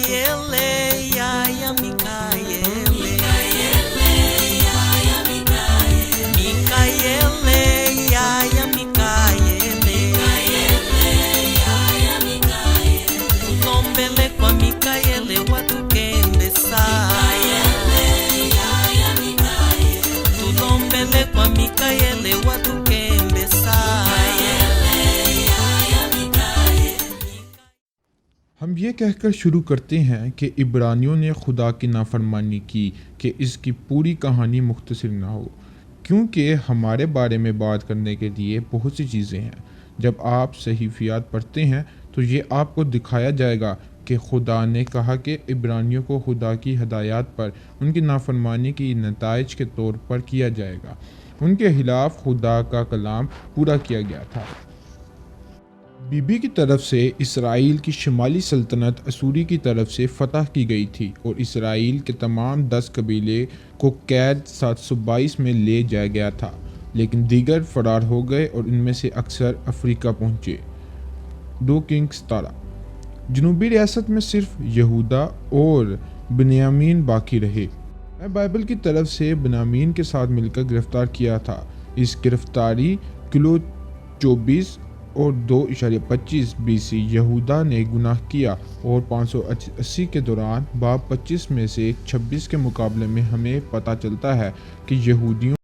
Mikaele, yaya Mikaele, Mikaele, yaya Mikaele, tulombele kwa Mikaele watukembesa, tulombele kwa Mikaele watukembesa. ہم یہ کہہ کر شروع کرتے ہیں کہ عبرانیوں نے خدا کی نافرمانی کی کہ اس کی پوری کہانی مختصر نہ ہو، کیونکہ ہمارے بارے میں بات کرنے کے لیے بہت سی چیزیں ہیں۔ جب آپ صحیفیات پڑھتے ہیں تو یہ آپ کو دکھایا جائے گا کہ خدا نے کہا کہ عبرانیوں کو خدا کی ہدایات پر ان کی نافرمانی کی نتائج کے طور پر کیا جائے گا۔ ان کے خلاف خدا کا کلام پورا کیا گیا تھا۔ بی بی کی طرف سے اسرائیل کی شمالی سلطنت اسوری کی طرف سے فتح کی گئی تھی اور اسرائیل کے تمام 10 قبیلے کو قید 722 میں لے جایا گیا تھا، لیکن دیگر فرار ہو گئے اور ان میں سے اکثر افریقہ پہنچے۔ 2 کنگ 17۔ جنوبی ریاست میں صرف یہودا اور بنیامین باقی رہے۔ میں بائبل کی طرف سے بنیامین کے ساتھ مل کر گرفتار کیا تھا۔ اس گرفتاری کلو 24 اور 2.25 BC یہودا نے گناہ کیا، اور 580 کے دوران باب 25 میں سے 26 کے مقابلے میں ہمیں پتہ چلتا ہے کہ یہودیوں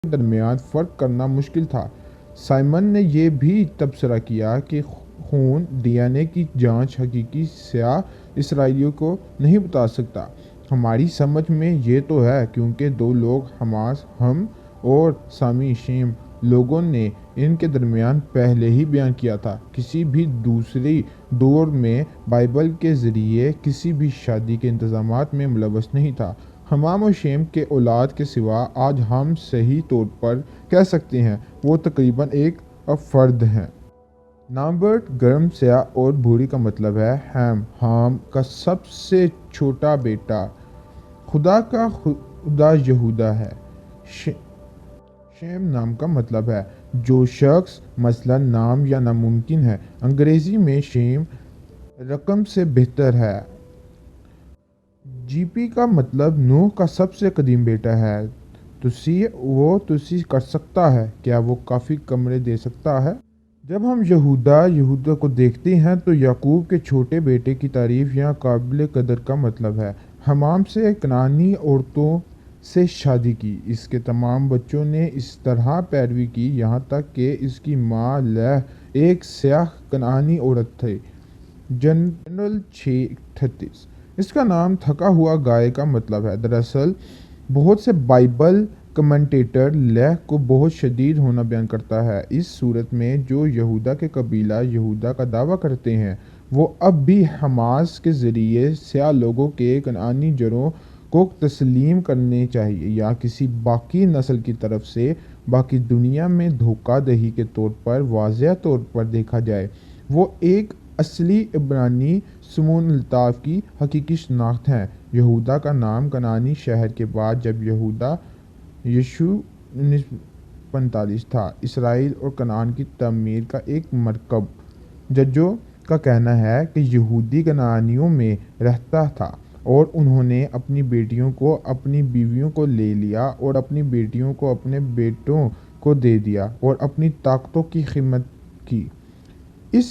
درمیان فرق کرنا مشکل تھا۔ سائمن نے یہ بھی تبصرہ کیا کہ خون DNA کی جانچ حقیقی سیاہ اسرائیلیوں کو نہیں بتا سکتا۔ ہماری سمجھ میں یہ تو ہے کیونکہ دو لوگ حماس ہم اور سامی شیم لوگوں نے ان کے درمیان پہلے ہی بیان کیا تھا۔ کسی بھی دوسری دور میں بائبل کے ذریعے کسی بھی شادی کے انتظامات میں ملوث نہیں تھا۔ حمام و شیم کے اولاد کے سوا آج ہم صحیح طور پر کہہ سکتے ہیں وہ تقریباً ایک فرد ہیں۔ نامبرٹ گرم سیاہ اور بھوری کا مطلب ہے ہام کا سب سے چھوٹا بیٹا۔ خدا کا خدا یہودا ہے۔ شیم نام کا مطلب ہے جو شخص، مثلا نام یا ناممکن ہے۔ انگریزی میں شیم رقم سے بہتر ہے۔ GP کا مطلب نوح کا سب سے قدیم بیٹا ہے۔ وہ کر سکتا ہے، کیا وہ کافی کمرے دے سکتا ہے؟ جب ہم یہودا کو دیکھتے ہیں تو یعقوب کے چھوٹے بیٹے کی تعریف یہاں قابل قدر کا مطلب ہے۔ حمام سے کنعانی عورتوں سے شادی کی۔ اس کے تمام بچوں نے اس طرح پیروی کی یہاں تک کہ اس کی ماں لیہ ایک سیاہ کنعانی عورت تھی۔ جنرل 6:38 اس کا نام تھکا ہوا گائے کا مطلب ہے۔ دراصل بہت سے بائبل کمنٹیٹر لیہ کو بہت شدید ہونا بیان کرتا ہے۔ اس صورت میں جو یہودا کے قبیلہ یہودا کا دعویٰ کرتے ہیں وہ اب بھی حماس کے ذریعے سیاہ لوگوں کے کنعانی جڑوں کو تسلیم کرنے چاہیے یا کسی باقی نسل کی طرف سے باقی دنیا میں دھوکہ دہی کے طور پر واضح طور پر دیکھا جائے۔ وہ ایک اصلی عبرانی سمون الطاف کی حقیقی شناخت ہے۔ یہودا کا نام کنعانی شہر کے بعد جب یہودا یشوع 1945 تھا، اسرائیل اور کنعان کی تعمیر کا ایک مرکب۔ ججوں کا کہنا ہے کہ یہودی کنعانیوں میں رہتا تھا اور انہوں نے اپنی بیٹیوں کو اپنی بیویوں کو لے لیا اور اپنی بیٹیوں کو اپنے بیٹوں کو دے دیا اور اپنی طاقتوں کی خدمت کی۔ اس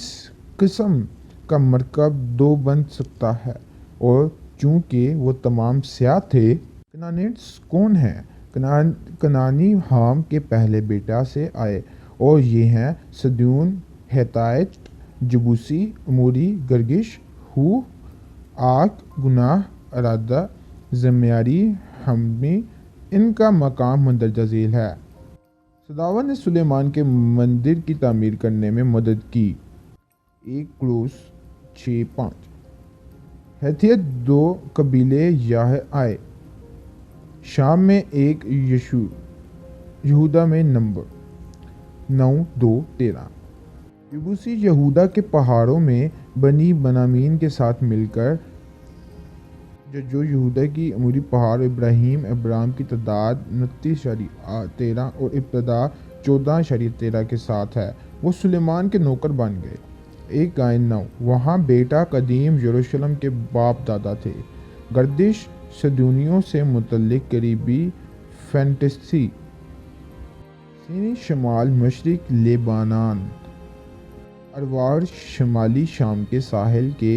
قسم کا مرکب دو بن سکتا ہے اور چونکہ وہ تمام سیاہ تھے۔ کنعانیٹس کون ہیں؟ کنعانی حام کے پہلے بیٹا سے آئے اور یہ ہیں صدیون، ہیتائٹ، جبوسی، اموری، گرگش، ہو، آک، گناہ، ارادہ، زمیاری، حمی۔ ان کا مقام مندرجہ ذیل ہے۔ سداوا نے سلیمان کے مندر کی تعمیر کرنے میں مدد کی۔ 1 کورنثی 6:5 ہیتھیت 2 قبیلے آئے، شام میں 1 یہودا میں نمبر 9:2-13 یبوسی یہودا کے پہاڑوں میں بنی بنیامین کے ساتھ مل کر جو یہودا کی اموری پہاڑ ابراہیم کی تعداد 29.13 اور ابتدا 14.13 کے ساتھ ہے، وہ سلیمان کے نوکر بن گئے۔ 1 گائن 9 وہاں بیٹا قدیم یروشلم کے باپ دادا تھے۔ گردش صدیونیوں سے متعلق قریبی فینٹیسی سینی شمال مشرق لیبانان، اروار شمالی شام کے ساحل کے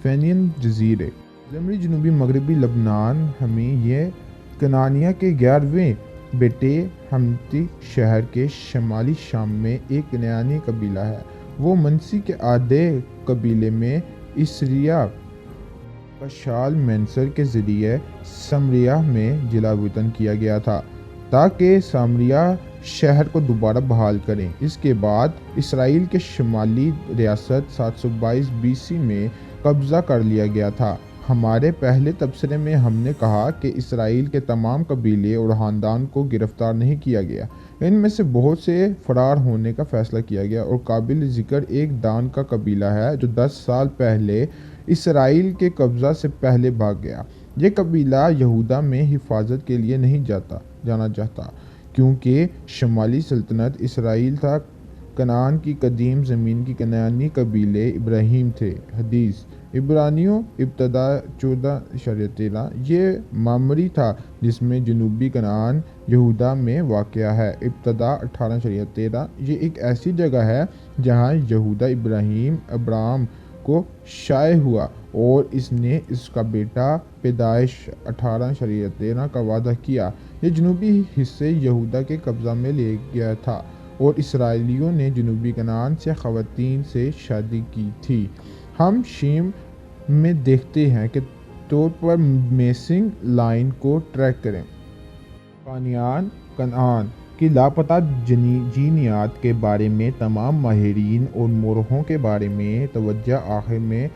فینین جزیرے، زمری جنوبی مغربی لبنان ہمیں یہ کنعانیہ کے 11ویں بیٹے حمتی شہر کے شمالی شام میں ایک کنعانی قبیلہ ہے۔ وہ منسی کے آدھے قبیلے میں اسریا کا شال مینسر کے ذریعے سامریا میں جلا وطن کیا گیا تھا تاکہ سامریا شہر کو دوبارہ بحال کریں۔ اس کے بعد اسرائیل کے شمالی ریاست 722 BC میں قبضہ کر لیا گیا تھا۔ ہمارے پہلے تبصرے میں ہم نے کہا کہ اسرائیل کے تمام قبیلے اور خاندان کو گرفتار نہیں کیا گیا، ان میں سے بہت سے فرار ہونے کا فیصلہ کیا گیا اور قابل ذکر ایک دان کا قبیلہ ہے جو 10 سال پہلے اسرائیل کے قبضہ سے پہلے بھاگ گیا۔ یہ قبیلہ یہودا میں حفاظت کے لیے نہیں جانا چاہتا کیونکہ شمالی سلطنت اسرائیل تھا۔ کنعان کی قدیم زمین کی کنعانی قبیلے ابراہیم تھے۔ حدیث عبرانیوں ابتدا 14.13 یہ معمری تھا جس میں جنوبی کنعان یہودا میں واقع ہے۔ ابتدا 18.13 یہ ایک ایسی جگہ ہے جہاں یہودا ابراہیم، ابرام کو شائع ہوا اور اس نے اس کا بیٹا پیدائش 1813 کا وعدہ کیا۔ یہ جنوبی حصے یہودا کے قبضہ میں لے گیا تھا اور اسرائیلیوں نے جنوبی کنعان سے خواتین سے شادی کی تھی۔ ہم شیم میں دیکھتے ہیں کہ طور پر میسنگ لائن کو ٹریک کریں۔ کنعان کی لاپتہ جینیات کے بارے میں تمام ماہرین اور مورخوں کے بارے میں توجہ آخر میں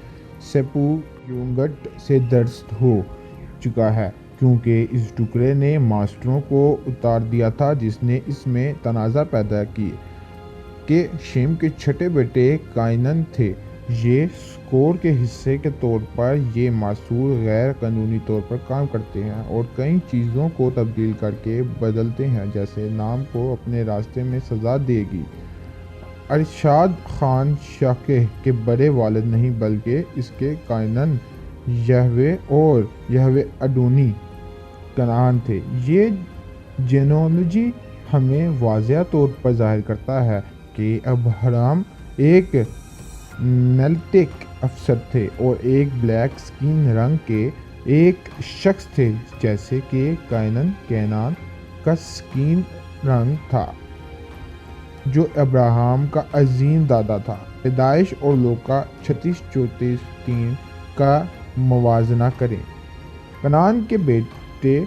سیپٹویجنٹ سے درست ہو چکا ہے، کیونکہ اس ٹکڑے نے ماسٹروں کو اتار دیا تھا جس نے اس میں تنازع پیدا کی کہ شیم کے چھٹے بیٹے کائنان تھے۔ یہ سکور کے حصے کے طور پر یہ ماسور غیر قانونی طور پر کام کرتے ہیں اور کئی چیزوں کو تبدیل کر کے بدلتے ہیں، جیسے نام کو اپنے راستے میں سزا دے گی۔ ارشاد خان شاقہ کے بڑے والد نہیں بلکہ اس کے کائنان یہوہ اور یہوہ ادونی کنعان تھے۔ یہ جینولوجی ہمیں واضح طور پر ظاہر کرتا ہے کہ ابراہم ایک میلٹک افسر تھے اور ایک بلیک سکن رنگ کے ایک شخص تھے، جیسے کہ کینان کا سکن رنگ تھا جو ابراہم کا عظیم دادا تھا۔ پیدائش اور لوکا 36:34 کا موازنہ کریں۔ کنعان کے بیٹے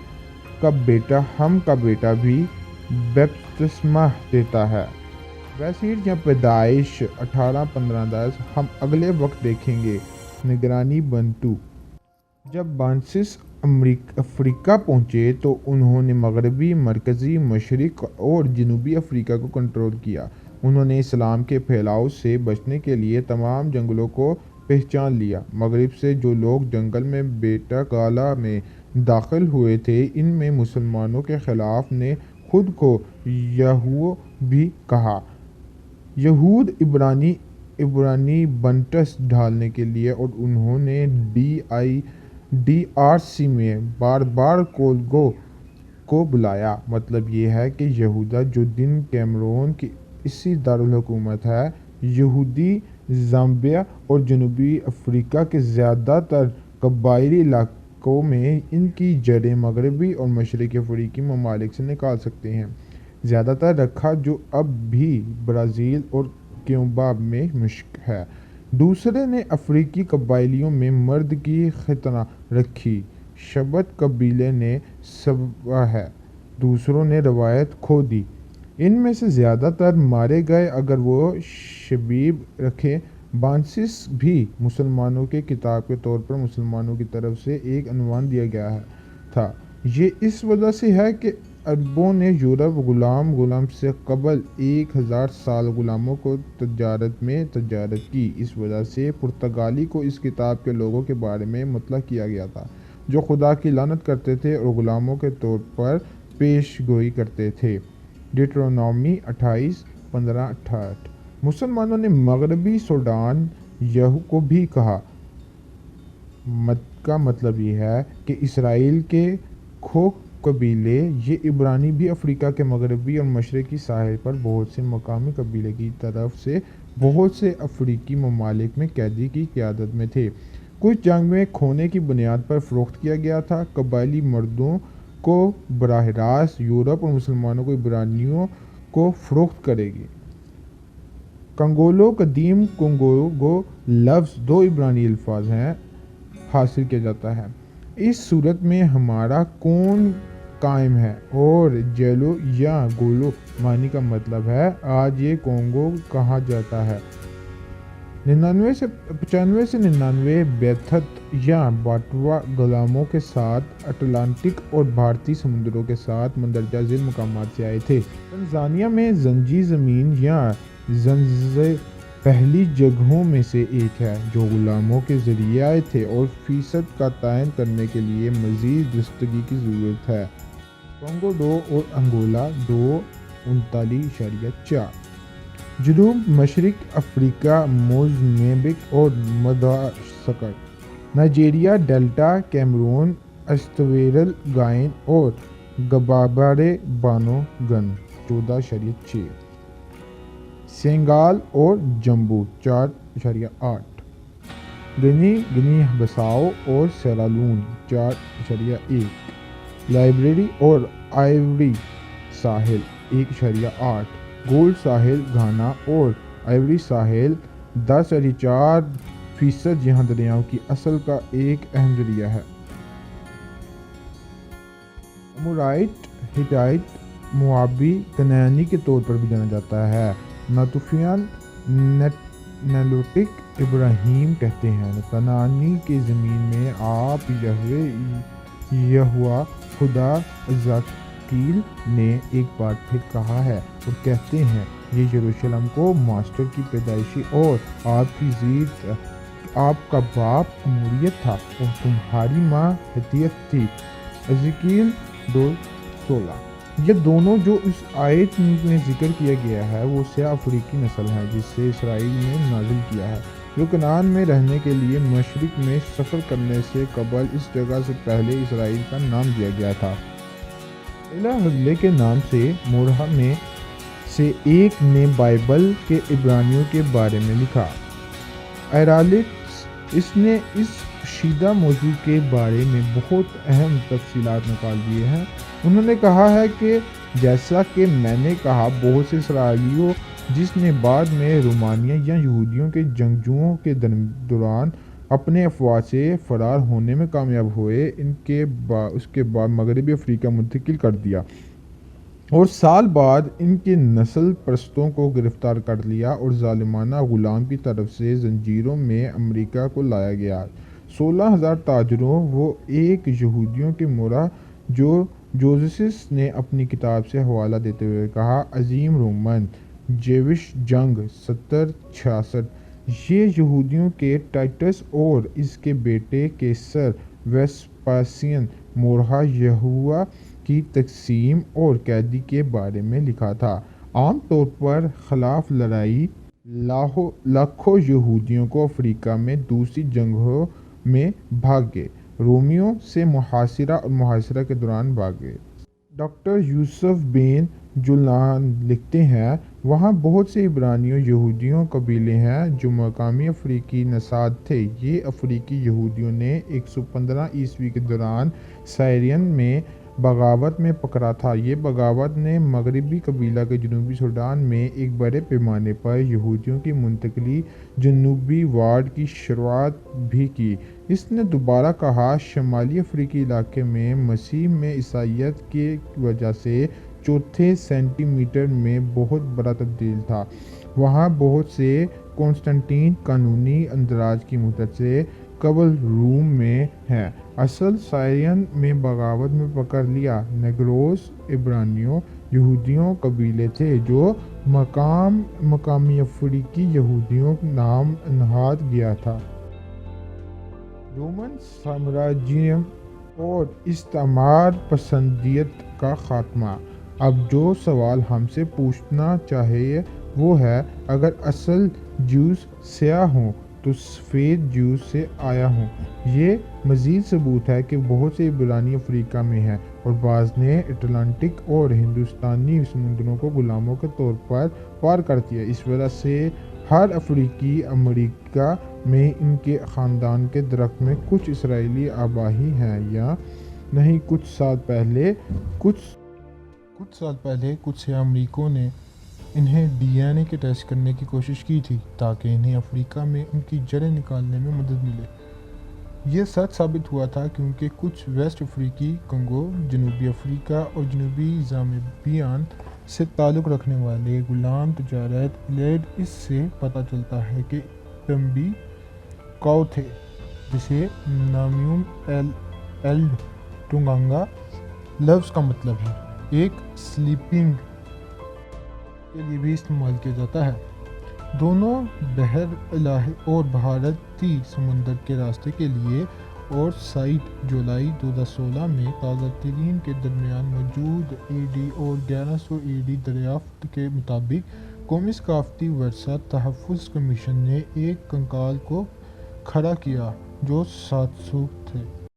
کا بیٹا ہم کا بیٹا بھی بپتسمہ دیتا ہے۔ ویسیر یا پیدائش 18:15 ہم اگلے وقت دیکھیں گے۔ نگرانی بنٹو۔ جب بانسس افریقہ پہنچے تو انہوں نے مغربی، مرکزی، مشرق اور جنوبی افریقہ کو کنٹرول کیا۔ انہوں نے اسلام کے پھیلاؤ سے بچنے کے لیے تمام جنگلوں کو پہچان لیا۔ مغرب سے جو لوگ جنگل میں بیٹا گالا میں داخل ہوئے تھے، ان میں مسلمانوں کے خلاف نے خود کو یہود بھی کہا۔ یہود عبرانی بنٹس ڈھالنے کے لیے اور انہوں نے DRC میں بار کونگو کو بلایا۔ مطلب یہ ہے کہ یہودا جو دن کیمرون کی اسی دارالحکومت ہے، یہودی زامبیا اور جنوبی افریقہ کے زیادہ تر قبائلی علاقوں میں ان کی جڑیں مغربی اور مشرقی افریقی ممالک سے نکال سکتے ہیں، زیادہ تر رکھا جو اب بھی برازیل اور کیوبا میں مشق ہے۔ دوسرے نے افریقی قبائلیوں میں مرد کی ختنہ رکھی۔ شبط قبیلے نے سبا ہے، دوسروں نے روایت کھو دی۔ ان میں سے زیادہ تر مارے گئے اگر وہ شبیب رکھے۔ بانسس بھی مسلمانوں کے کتاب کے طور پر مسلمانوں کی طرف سے ایک عنوان دیا گیا تھا۔ یہ اس وجہ سے ہے کہ عربوں نے یورپ غلام سے قبل 1000 سال غلاموں کو تجارت کی۔ اس وجہ سے پرتگالی کو اس کتاب کے لوگوں کے بارے میں مطلع کیا گیا تھا جو خدا کی لعنت کرتے تھے اور غلاموں کے طور پر پیش گوئی کرتے تھے۔ ڈیوٹرونومی 28:15-28۔ مسلمانوں نے مغربی سوڈان یہو کو بھی کہا۔ کا مطلب یہ ہے کہ اسرائیل کے کھو قبیلے، یہ عبرانی بھی افریقہ کے مغربی اور مشرقی ساحل پر بہت سے مقامی قبیلے کی طرف سے بہت سے افریقی ممالک میں قیدی کی قیادت میں تھے۔ کچھ جنگ میں کھونے کی بنیاد پر فروخت کیا گیا تھا۔ قبائلی مردوں کو براہ راست یورپ اور مسلمانوں کو عبرانیوں کو فروخت کرے گی۔ کنگولو۔ قدیم کنگو لفظ 2 عبرانی الفاظ ہیں حاصل کیا جاتا ہے۔ اس صورت میں ہمارا کون قائم ہے اور جیلو یا گولو معنی کا مطلب ہے آج یہ کونگو کہا جاتا ہے۔ 95 سے 99 بیتھت یا باٹوا غلاموں کے ساتھ اٹلانٹک اور بھارتی سمندروں کے ساتھ مندرجہ ذیل مقامات سے آئے تھے۔ تنزانیہ میں زنجی زمین یا زنزے پہلی جگہوں میں سے ایک ہے جو غلاموں کے ذریعے آئے تھے اور فیصد کا تعین کرنے کے لیے مزید درستگی کی ضرورت ہے۔ کونگو 2 اور انگولا 2 39.4۔ جنوب مشرق افریقہ، موزمبیق اور مدغاسکر، نائجیریا، ڈیلٹا کیمرون، استویرل گائن اور گبابارے بانو گن 14.6۔ سینگال اور جمبو 4.8۔ گنی بساؤ اور سیرالون 4.1، لائبریری اور آئیوری ساحل 1.8، گولڈ ساحل گھانا اور آئیوری ساحل 10.4%، جہاں دریاؤں کی اصل کا ایک اہم ذریعہ ہے۔ امورائٹ، ہٹائٹ، موابی، کنعانی کے طور پر بھی جانا جاتا ہے۔ ناتوفیان نیلوٹک ابراہیم کہتے ہیں، کنعانی کی زمین میں آپ یہوہ خدا عزرائیل نے ایک بار پھر کہا ہے اور کہتے ہیں، یہ یروشلم کو ماسٹر کی پیدائشی اور آپ کی زیر آپ کا باپ اموریت تھا اور تمہاری ماں ہتیت تھی۔ حزقیل 2:16۔ یہ دونوں جو اس آیت میں ذکر کیا گیا ہے وہ سیاہ افریقی نسل ہے جسے اسرائیل نے نازل کیا ہے، جو کنعان میں رہنے کے لیے مشرق میں سفر کرنے سے قبل اس جگہ سے پہلے اسرائیل کا نام دیا گیا تھا۔ پہلا حضلے کے نام سے مورحہ میں سے ایک نے بائبل کے عبرانیوں کے بارے میں لکھا۔ ایرالیٹس اس نے اس پوشیدہ موضوع کے بارے میں بہت اہم تفصیلات نکال دیے ہیں۔ انہوں نے کہا ہے کہ جیسا کہ میں نے کہا، بہت سے اسرائیلیوں جس نے بعد میں رومانیہ یا یہودیوں کے جنگجوؤں کے دوران اپنے افواج سے فرار ہونے میں کامیاب ہوئے، اس کے بعد مغربی افریقہ منتقل کر دیا اور سال بعد ان کے نسل پرستوں کو گرفتار کر لیا اور ظالمانہ غلام کی طرف سے زنجیروں میں امریکہ کو لایا گیا۔ 16,000 تاجروں وہ ایک یہودیوں کے مورخ جو جوزیفس نے اپنی کتاب سے حوالہ دیتے ہوئے کہا، عظیم رومن جیوش جنگ 70-66۔ یہ یہودیوں کے ٹائٹس اور اس کے بیٹے کیسر ویسپاسین مورحہ یہوہ کی تقسیم اور قیدی کے بارے میں لکھا تھا۔ عام طور پر خلاف لڑائی لاکھوں یہودیوں کو افریقہ میں دوسری جنگوں میں بھاگ گئے، رومیوں سے محاصرہ اور محاصرہ کے دوران بھاگ گئے۔ ڈاکٹر یوسف بن جولان لکھتے ہیں، وہاں بہت سے عبرانی یہودیوں قبیلے ہیں جو مقامی افریقی نژاد تھے۔ یہ افریقی یہودیوں نے 115 عیسوی کے دوران سائرین میں بغاوت میں پکڑا تھا۔ یہ بغاوت نے مغربی قبیلہ کے جنوبی سوڈان میں ایک بڑے پیمانے پر یہودیوں کی منتقلی جنوبی وارڈ کی شروعات بھی کی۔ اس نے دوبارہ کہا، شمالی افریقی علاقے میں مسیح میں عیسائیت کی وجہ سے چوتھے سینٹی میٹر میں بہت بڑا تبدیل تھا۔ وہاں بہت سے قسطنطین قانونی اندراج کی مدت سے قبل روم میں ہیں۔ اصل سائرین میں بغاوت میں پکڑ لیا نیگروس عبرانیوں یہودیوں قبیلے تھے جو مقامی افریقی یہودیوں نام نہاد گیا تھا۔ رومن سامراجیم اور استعمار پسندیت کا خاتمہ۔ اب جو سوال ہم سے پوچھنا چاہیے وہ ہے، اگر اصل جیوز سیاہ ہوں تو سفید جیوز سے آیا ہوں۔ یہ مزید ثبوت ہے کہ بہت سے عبرانی افریقہ میں ہیں اور بعض نے اٹلانٹک اور ہندوستانی سمندروں کو غلاموں کے طور پر پار کر دیا۔ اس وجہ سے ہر افریقی امریکہ میں ان کے خاندان کے درخت میں کچھ اسرائیلی آبائی ہیں یا نہیں۔ کچھ سال پہلے کچھ سیاہ امریکیوں نے انہیں ڈی این اے کے ٹیسٹ کرنے کی کوشش کی تھی تاکہ انہیں افریقہ میں ان کی جڑیں نکالنے میں مدد ملے۔ یہ سچ ثابت ہوا تھا کیونکہ کچھ ویسٹ افریقی کنگو، جنوبی افریقہ اور جنوبی زامبیا سے تعلق رکھنے والے غلام تجارت ایلڈ اس سے پتہ چلتا ہے کہ ٹمبی کاؤ تھے، جسے نامیوم ایلڈ ٹونگانگا لفظ کا مطلب ہے، ایک سلیپنگ کے لیے بھی استعمال کیا جاتا ہے۔ دونوں بحر الہی اور بھارتی سمندر کے راستے کے لیے اور سائٹ جولائی 2016 میں تازہ ترین کے درمیان موجود اے ڈی اور 1100 اے ڈی دریافت کے مطابق قومی ثقافتی ورثہ تحفظ کمیشن نے ایک کنکال کو کھڑا کیا جو 700 تھے۔